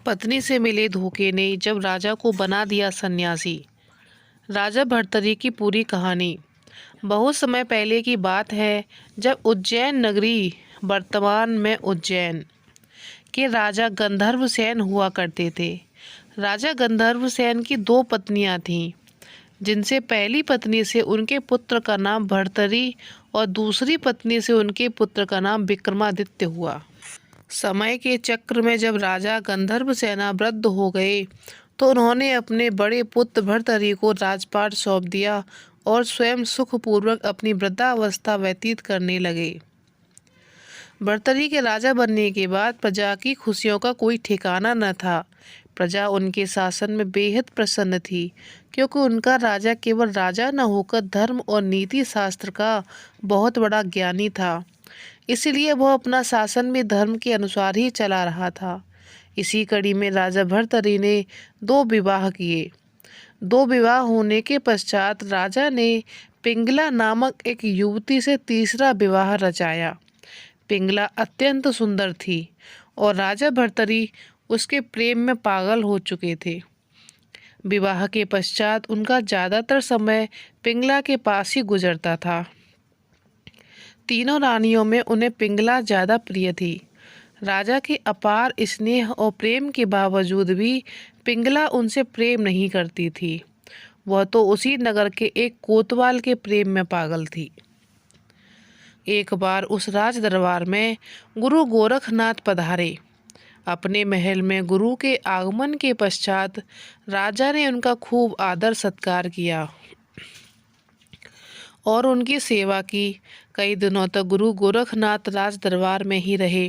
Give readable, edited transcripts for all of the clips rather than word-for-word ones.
पत्नी से मिले धोखे ने जब राजा को बना दिया सन्यासी। राजा भर्तरी की पूरी कहानी। बहुत समय पहले की बात है, जब उज्जैन नगरी, वर्तमान में उज्जैन, के राजा गंधर्वसेन हुआ करते थे। राजा गंधर्वसेन की दो पत्नियां थीं, जिनसे पहली पत्नी से उनके पुत्र का नाम भर्तरी और दूसरी पत्नी से उनके पुत्र का नाम विक्रमादित्य हुआ। समय के चक्र में जब राजा गंधर्व सेना वृद्ध हो गए, तो उन्होंने अपने बड़े पुत्र भर्तरी को राजपाट सौंप दिया और स्वयं सुखपूर्वक अपनी वृद्धावस्था व्यतीत करने लगे। भर्तरी के राजा बनने के बाद प्रजा की खुशियों का कोई ठिकाना न था। प्रजा उनके शासन में बेहद प्रसन्न थी, क्योंकि उनका राजा केवल राजा न होकर धर्म और नीति शास्त्र का बहुत बड़ा ज्ञानी था। इसलिए वह अपना शासन भी धर्म के अनुसार ही चला रहा था। इसी कड़ी में राजा भर्तरी ने दो विवाह किए। दो विवाह होने के पश्चात राजा ने पिंगला नामक एक युवती से तीसरा विवाह रचाया। पिंगला अत्यंत सुंदर थी और राजा भर्तरी उसके प्रेम में पागल हो चुके थे। विवाह के पश्चात उनका ज़्यादातर समय पिंगला के पास ही गुजरता था। तीनों रानियों में उन्हें पिंगला ज़्यादा प्रिय थी। राजा के अपार स्नेह और प्रेम के बावजूद भी पिंगला उनसे प्रेम नहीं करती थी। वह तो उसी नगर के एक कोतवाल के प्रेम में पागल थी। एक बार उस राज दरबार में गुरु गोरखनाथ पधारे। अपने महल में गुरु के आगमन के पश्चात राजा ने उनका खूब आदर सत्कार किया और उनकी सेवा की। कई दिनों तक गुरु गोरखनाथ राज दरबार में ही रहे।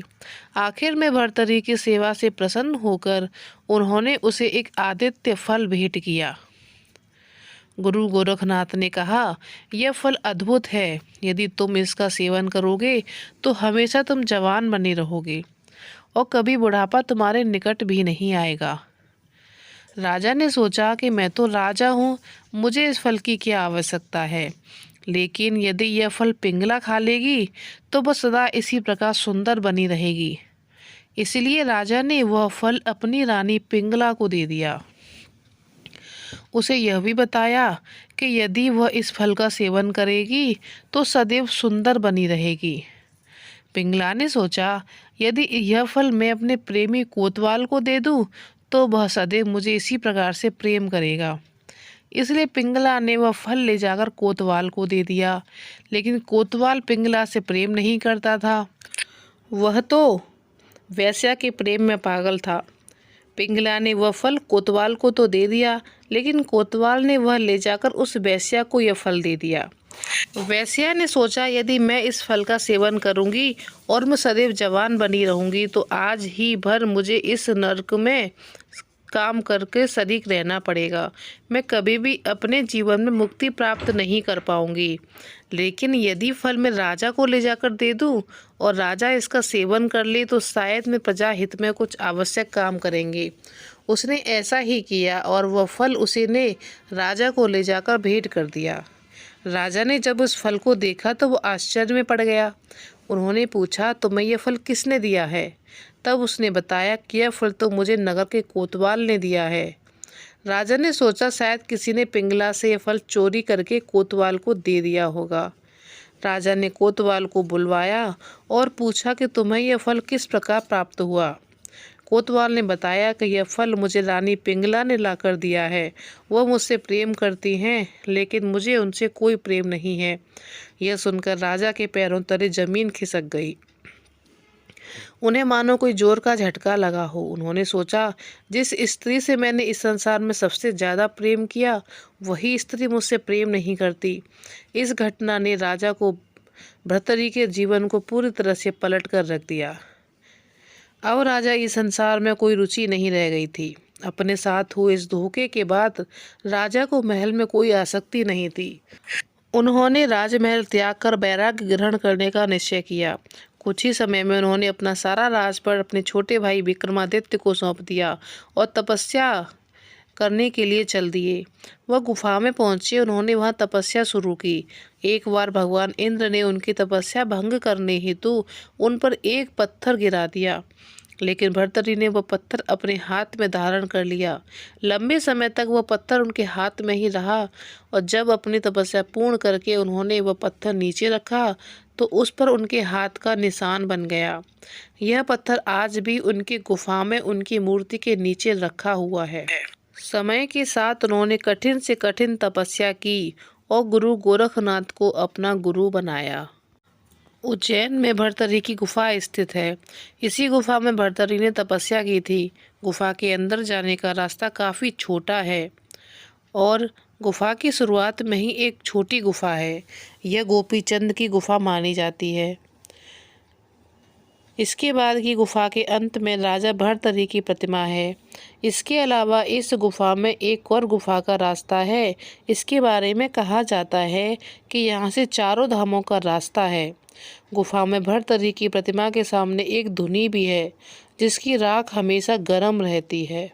आखिर में भर्तरी की सेवा से प्रसन्न होकर उन्होंने उसे एक आदित्य फल भेंट किया। गुरु गोरखनाथ ने कहा, यह फल अद्भुत है। यदि तुम इसका सेवन करोगे तो हमेशा तुम जवान बने रहोगे और कभी बुढ़ापा तुम्हारे निकट भी नहीं आएगा। राजा ने सोचा कि मैं तो राजा हूँ, मुझे इस फल की क्या आवश्यकता है। लेकिन यदि यह फल पिंगला खा लेगी तो वह सदा इसी प्रकार सुंदर बनी रहेगी। इसलिए राजा ने वह फल अपनी रानी पिंगला को दे दिया। उसे यह भी बताया कि यदि वह इस फल का सेवन करेगी तो सदैव सुंदर बनी रहेगी। पिंगला ने सोचा, यदि यह फल मैं अपने प्रेमी कोतवाल को दे दूं तो वह सदैव मुझे इसी प्रकार से प्रेम करेगा। इसलिए पिंगला ने वह फल ले जाकर कोतवाल को दे दिया। लेकिन कोतवाल पिंगला से प्रेम नहीं करता था। वह तो वेश्या के प्रेम में पागल था। पिंगला ने वह फल कोतवाल को तो दे दिया, लेकिन कोतवाल ने वह ले जाकर उस वेश्या को यह फल दे दिया। वेश्या ने सोचा, यदि मैं इस फल का सेवन करूंगी और मैं सदैव जवान बनी रहूंगी तो आज ही भर मुझे इस नरक में काम करके शरीक रहना पड़ेगा। मैं कभी भी अपने जीवन में मुक्ति प्राप्त नहीं कर पाऊंगी। लेकिन यदि फल मैं राजा को ले जाकर दे दूं और राजा इसका सेवन कर ले तो शायद मैं प्रजा हित में कुछ आवश्यक काम करेंगे। उसने ऐसा ही किया और वह फल उसी ने राजा को ले जाकर भेंट कर दिया। राजा ने जब उस फल को देखा तो वो आश्चर्य में पड़ गया। उन्होंने पूछा, तुम्हें यह फल किसने दिया है? तब उसने बताया कि यह फल तो मुझे नगर के कोतवाल ने दिया है। राजा ने सोचा, शायद किसी ने पिंगला से यह फल चोरी करके कोतवाल को दे दिया होगा। राजा ने कोतवाल को बुलवाया और पूछा कि तुम्हें यह फल किस प्रकार प्राप्त हुआ। कोतवाल ने बताया कि यह फल मुझे रानी पिंगला ने लाकर दिया है। वह मुझसे प्रेम करती हैं, लेकिन मुझे उनसे कोई प्रेम नहीं है। यह सुनकर राजा के पैरों तले जमीन खिसक गई। उन्हें मानो कोई जोर का झटका लगा हो। उन्होंने सोचा, जिस स्त्री से मैंने इस संसार में सबसे ज़्यादा प्रेम किया, वही स्त्री मुझसे प्रेम नहीं करती। इस घटना ने राजा को भर्तरी के जीवन को पूरी तरह से पलट कर रख दिया। अब राजा इस संसार में कोई रुचि नहीं रह गई थी। अपने साथ हुए इस धोखे के बाद राजा को महल में कोई आसक्ति नहीं थी। उन्होंने राजमहल त्याग कर वैराग्य ग्रहण करने का निश्चय किया। कुछ ही समय में उन्होंने अपना सारा राजपाट अपने छोटे भाई विक्रमादित्य को सौंप दिया और तपस्या करने के लिए चल दिए। वह गुफा में पहुंचे। उन्होंने वहां तपस्या शुरू की। एक बार भगवान इंद्र ने उनकी तपस्या भंग करने हेतु उन पर एक पत्थर गिरा दिया। लेकिन भर्तरी ने वह पत्थर अपने हाथ में धारण कर लिया। लंबे समय तक वह पत्थर उनके हाथ में ही रहा और जब अपनी तपस्या पूर्ण करके उन्होंने वह पत्थर नीचे रखा तो उस पर उनके हाथ का निशान बन गया। यह पत्थर आज भी उनकी गुफा में उनकी मूर्ति के नीचे रखा हुआ है। समय के साथ उन्होंने कठिन से कठिन तपस्या की और गुरु गोरखनाथ को अपना गुरु बनाया। उज्जैन में भर्तरी की गुफा स्थित है। इसी गुफा में भर्तरी ने तपस्या की थी। गुफा के अंदर जाने का रास्ता काफ़ी छोटा है और गुफा की शुरुआत में ही एक छोटी गुफा है। यह गोपीचंद की गुफा मानी जाती है। इसके बाद की गुफा के अंत में राजा भर्तरी की प्रतिमा है। इसके अलावा इस गुफा में एक और गुफा का रास्ता है। इसके बारे में कहा जाता है कि यहाँ से चारों धामों का रास्ता है। गुफा में भर्तरी की प्रतिमा के सामने एक धुनी भी है जिसकी राख हमेशा गर्म रहती है।